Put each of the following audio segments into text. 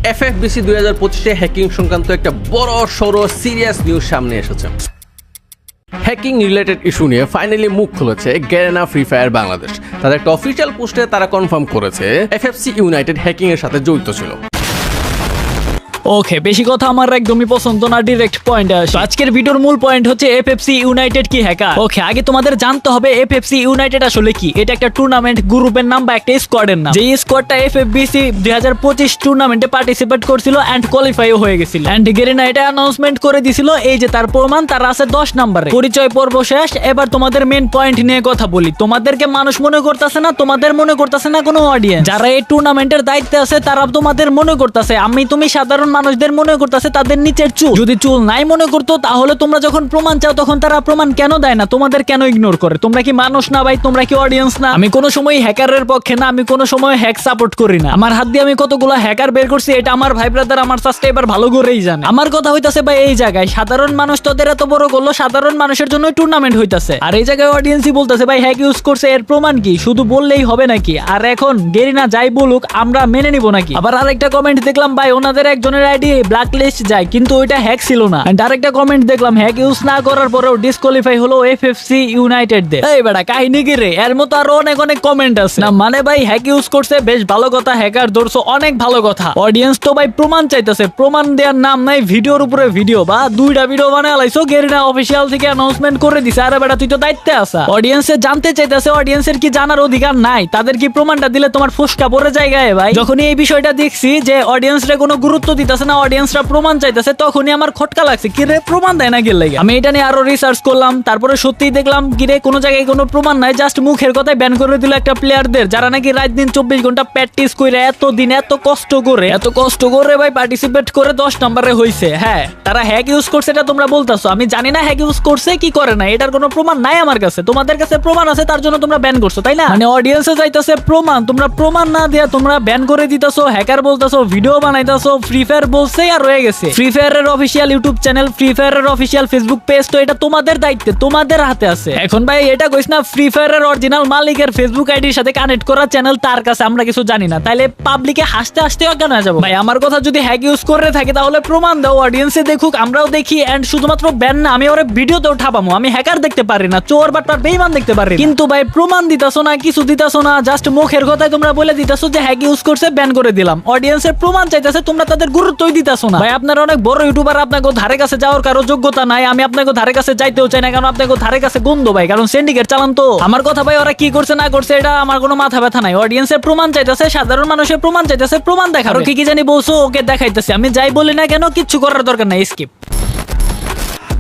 FFBC 2025 hacking সংক্রান্ত একটা বড় সড়ো সিরিয়াস নিউজ সামনে এসেছে। হ্যাকিং রিলেটেড ইস্যু নিয়ে ফাইনালি মুখ খুলেছে গ্যারেনা ফ্রি ফায়ার বাংলাদেশ। তাদের একটা অফিসিয়াল পোস্টে তারা কনফার্ম করেছে FFC ইউনাইটেড হ্যাকিং এর সাথে জড়িত ছিল। ওকে, বেশি কথা আমার একদমই পছন্দ না, ডিরেক্ট পয়েন্ট আসে। আজকের ভিডিওর মূল পয়েন্ট হচ্ছে FFC ইউনাইটেড কি হ্যাকার। ওকে, আগে তোমাদের জানতে হবে FFC ইউনাইটেড আসলে কি। এটা একটা টুর্নামেন্ট গ্রুপের নাম বা একটা স্কোয়াডের নাম। যে স্কোয়াডটা FFBC 2025 টুর্নামেন্টে পার্টিসিপেট করছিল এন্ড কোয়ালিফাইও হয়ে গেছিল। এন্ড গেরিনা এটা অ্যানাউন্সমেন্ট করে দিছিল, এই যে তার প্রমাণ, তার আছে 10 নম্বরে। পরিচয় পর্ব শেষ, এবার তোমাদের মেইন পয়েন্ট নিয়ে কথা বলি। তোমাদেরকে মানুষ মনে করতেছে না, তোমাদের মনে করতেছে না কোনো অডিয়েন্স। যারা এই টুর্নামেন্টের দায়িত্বে আছে তারা তোমাদের মনে করতেছে তুমি সাধারণ মানুষদের মনে করতেছে তাদের নিচের চুল। যদি চুল নাই মনে করতো তাহলে তোমরা যখন প্রমাণ চাও তখন তারা প্রমাণ কেন দেয় না? তোমাদের কেন ইগনোর করে? তোমরা কি মানুষ না ভাই? তোমরা কি অডিয়েন্স না? আমি কোনো সময় হ্যাকারের পক্ষে না, আমি কোনো সময় হ্যাক সাপোর্ট করি না। আমার হাত দিয়ে আমি কতগুলো হ্যাকার বের করছি এটা আমার ভাই ব্রাদার, আমার সাবস্ক্রাইবার ভালো করেই জানে। আমার কথা হইতাছে ভাই এই জায়গায় সাধারণ মানুষ তোদের এত বড় করলো, সাধারণ মানুষের জন্য টুর্নামেন্ট হইতাছে, আর এই জায়গায় অডিয়েন্সই বলতেছে ভাই হ্যাক ইউজ করছে, এর প্রমাণ কি? শুধু বললেই হবে নাকি? আর এখন গেরিনা যাই বলুক আমরা মেনে নিব নাকি? আবার আরেকটা কমেন্ট দেখলাম ভাই ওনাদের একজনের আইডি ব্ল্যাক লিস্ট যায়, কিন্তু ওইটা হ্যাক ছিল না। আরেকটা কমেন্ট দেখলাম হ্যাক ইউজ না করার পরেও ডিসকোয়ালিফাই হলো FFC ইউনাইটেড দের। এই বেটা কাহিনী কি রে? এর মতো আরো অনেক অনেক কমেন্ট আছে না। মানে ভাই হ্যাক ইউজ করছে বেশ ভালো কথা, হ্যাকার ধরছো অনেক ভালো কথা। অডিয়েন্স তো ভাই প্রমাণ চাইতেছে, প্রমাণ দেওয়ার নাম নাই, ভিডিওর উপরে ভিডিও বা দুইটা ভিডিও বানায় লাইছো। গেরিনা অফিসিয়াল থেকে অ্যানাউন্সমেন্ট করে দিছে। আরে বেটা তুই তো দায়িত্বে আসা। অডিয়েন্সে জানতে চাইতেছে, অডিয়েন্সের কি জানার অধিকার নাই? তাদের কি প্রমাণটা দিলে তোমার ফুসকা পড়ে জায়গায় ভাই? যখনই এই বিষয়টা দেখছি যে অডিয়েন্সরা কোনো গুরুত্ব দিতেছে না, অডিয়েন্সরা প্রমাণ চাইতেছে, তখনই আমার খটকা লাগছে কি রে প্রমাণ দেয় না গেলে। আমি এটা নিয়ে আরো রিসার্চ করলাম, তারপরে সত্যিই দেখলাম কি রে কোনো জায়গায় কোনো প্রমাণ নাই, জাস্ট মুখের কথায় ব্যান করে দিল একটা প্লেয়ারদের যারা নাকি রাত দিন 24 ঘন্টা প্র্যাকটিস করে এত দিন এত কষ্ট করে ভাই পার্টিসিপেট করে 10 নম্বরে হইছে। হ্যাঁ তারা হ্যাক ইউজ করছে এটা তোমরা বলতাছো, আমি জানি না হ্যাক ইউজ করছে কি করে না, এটার কোনো প্রমাণ নাই আমার কাছে। তোমাদের কাছে প্রমাণ আছে তার জন্য তোমরা ব্যান করছো, তাই না? মানে অডিয়েন্সে চাইতেছে প্রমাণ, তোমরা প্রমাণ না দিয়া তোমরা ব্যান করে দিতেছো, হ্যাকার বলতেছো, ভিডিও বানাইতেছো। ফ্রি ফায়ার বলছে আর রয়ে গেছে। ফ্রি ফায়ারের অফিসিয়াল ইউটিউব চ্যানেল, ফ্রি ফায়ারের অফিসিয়াল ফেসবুক পেজ, তো এটা তোমাদের দায়িত্বে, তোমাদের হাতে আছে। এখন ভাই এটা কইস না ফ্রি ফায়ারের অরিজিনাল মালিকের ফেসবুক আইডির সাথে কানেক্ট করা চ্যানেল, তার কাছে আমরা কিছু জানি না, তাইলে পাবলিকে হাসতে হাসতে অজ্ঞান হয়ে যাবো। ভাই আমার কথা যদি হ্যাক ইউজ করে থাকে তাহলে প্রমাণ দাও, অডিয়েন্সে দেখুক, আমরাও দেখি। এন্ড শুধুমাত্র ব্যান না, আমি ওরে ভিডিওতেও ঠাপামো। আমি হ্যাকার দেখতে পারি না, চোর বাটপার বেঈমান দেখতে পারি, কিন্তু ভাই প্রমাণ দিতাছো না, কিছু দিতাছো না, জাস্ট মুখের কথায় তোমরা বলে দিতাছো যে হ্যাক ইউজ করছে, ব্যান করে দিলাম। অডিয়েন্সের প্রমাণ চাইতেছে, তোমরা তাদের গুরুত্বই দিতাছো না। ভাই আপনারা অনেক বড় ইউটিউবার, আপনাকে ধারে কাছে যাওয়ার কারো যোগ্যতা নাই। আমি আপনাকে ধারে কাছে যাইতেও চাই না, কারণ আপনাকে ধারে কাছে গন্ধ ভাই, কারণ সিন্ডিকেট চালান তো। আমার কথা ভাই ওরা কি করছে না করছে এটা আমার কোনো মাথা ব্যথা নাই। অডিয়েন্সের প্রমাণ চাইতেছে, সাধারণ মানুষের প্রমাণ চাইতেছে, প্রমাণ দেখার কি জানি বলছো, ওকে দেখাইতেছে। আমি যাই বলি না কেন, কিচ্ছু করার দরকার নাই, স্কিপ।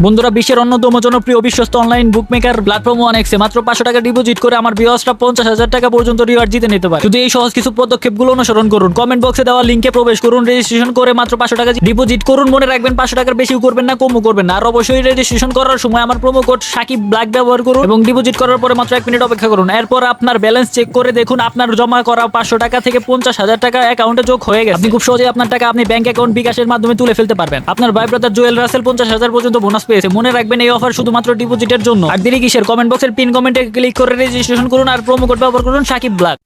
বন্ধুরা, বিশ্বের অন্যতম জনপ্রিয় বিশ্বস্ত অনলাইন বুকমেকার প্ল্যাটফর্ম OneX মাত্র 500 টাকা ডিপোজিট করে আমার ভিউয়ার্সরা 50,000 টাকা পর্যন্ত রিওয়ার্ড জিতে নিতে পারে। শুধু এই সহজ কিছু পদক্ষেপগুলো অনুসরণ করুন। কমেন্ট বক্সে দেওয়া লিংকে প্রবেশ করুন, রেজিস্ট্রেশন করে মাত্র 500 টাকা ডিপোজিট করুন। মনে রাখবেন 500 টাকার বেশিও করবেন না, কমও করবেন না। আর অবশ্যই রেজিস্ট্রেশন করার সময় আমার প্রোমো কোড সাকিব ব্ল্যাক ব্যবহার করুন এবং ডিপোজিট করার পরে মাত্র 1 মিনিট অপেক্ষা করুন। এরপর আপনার ব্যালেন্স চেক করে দেখুন আপনার জমা করা 500 টাকা থেকে 50,000 টাকা অ্যাকাউন্টে যোগ হয়ে গেছে। আপনি খুব সহজেই আপনার টাকা আপনি ব্যাংক অ্যাকাউন্ট বিকাশের মাধ্যমে তুলে ফেলতে পারবেন। আপনার ভাই ব্রাদার জুয়েল রাসেল 50,000 পর্যন্ত বোনাস পেয়েছে। মনে রাখবেন এই অফার শুধুমাত্র ডিপোজিটের জন্য। আর দেরি কিসের? কমেন্ট বক্সের পিন কমেন্টে ক্লিক করে রেজিস্ট্রেশন করুন আর প্রোমো কোড ব্যবহার করুন সাকিব ব্ল্যাক।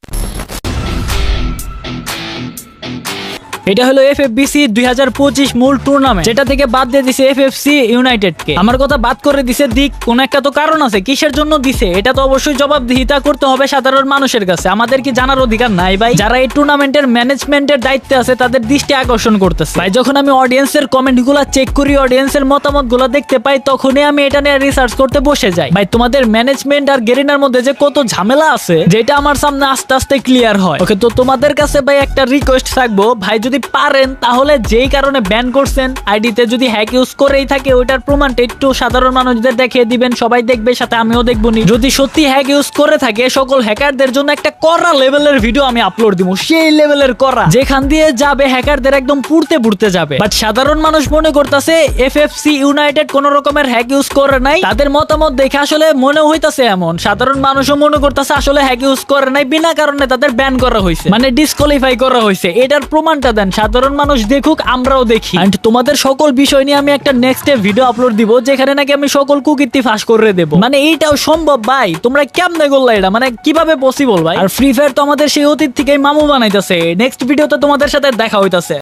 এটা হলো FFBC 2025 মূল টুর্নামেন্ট, যেটা থেকে বাদ দিয়ে দিছে FFC ইউনাইটেড কে। আমার কথা বাদ করে দিছে দিক, কোন একটা তো কারণ আছে, কিসের জন্য দিছে এটা তো অবশ্যই জবাবদিহিতা করতে হবে সাধারণ মানুষের কাছে। আমাদের কি জানার অধিকার নাই ভাই? যারা এই টুর্নামেন্টের ম্যানেজমেন্টের দায়িত্বে আছে তাদের দৃষ্টি আকর্ষণ করতেছে ভাই। যখন আমি অডিয়েন্সের কমেন্টগুলো চেক করি, অডিয়েন্সের মতামতগুলো দেখতে পাই, তখনই আমি এটা নিয়ে রিসার্চ করতে বসে যাই। ভাই তোমাদের ম্যানেজমেন্ট আর গেরিনার মধ্যে যে কত ঝামেলা আছে, যেটা আমার সামনে আস্তে আস্তে ক্লিয়ার হয়। ওকে, তো তোমাদের কাছে ভাই একটা রিকোয়েস্ট থাকবো, ভাই যদি পারেন তাহলে যেই কারণে ব্যান করছেন আইডিতে যদি হ্যাক ইউজ করেই থাকে ওইটার প্রমাণটা একটু সাধারণ মানুষদের দেখিয়ে দিবেন, সবাই দেখবে, সাথে আমিও দেখবো নি। যদি সত্যি হ্যাক ইউজ করে থাকে সকল হ্যাকারদের জন্য একটা কড়া লেভেলের ভিডিও আমি আপলোড দিব, সেই লেভেলের কড়া, যেখান দিয়ে যাবে হ্যাকারদের একদম পুড়তে যাবে। বাট সাধারণ মানুষ মনে করতেছে FFC ইউনাইটেড কোন রকমের হ্যাক ইউজ করে নাই, তাদের মতামত দেখে আসলে মনে হইতাছে এমন। সাধারণ মানুষও মনে করতেছে আসলে হ্যাক ইউজ করে নাই, বিনা কারণে তাদের ব্যান করা হয়েছে, মানে ডিসকোয়ালিফাই করা হয়েছে। এটার প্রমাণটা দেন, সাধারণ মানুষ দেখুক, আমরাও দেখি। এন্ড তোমাদের সকল বিষয় নিয়ে আমি একটা নেক্সট ভিডিও আপলোড দিব, যেখানে নাকি আমি সকল কুকীর্তি ফাঁস করে দেব। মানে এইটাও সম্ভব ভাই? তোমরা কেমনে করলা এটা? মানে কিভাবে পসিবল ভাই? আর ফ্রি ফায়ার তো আমাদের সেই অতীত থেকেই মামু বানাইতেছে। নেক্সট ভিডিওতে তোমাদের সাথে দেখা হইতাছে।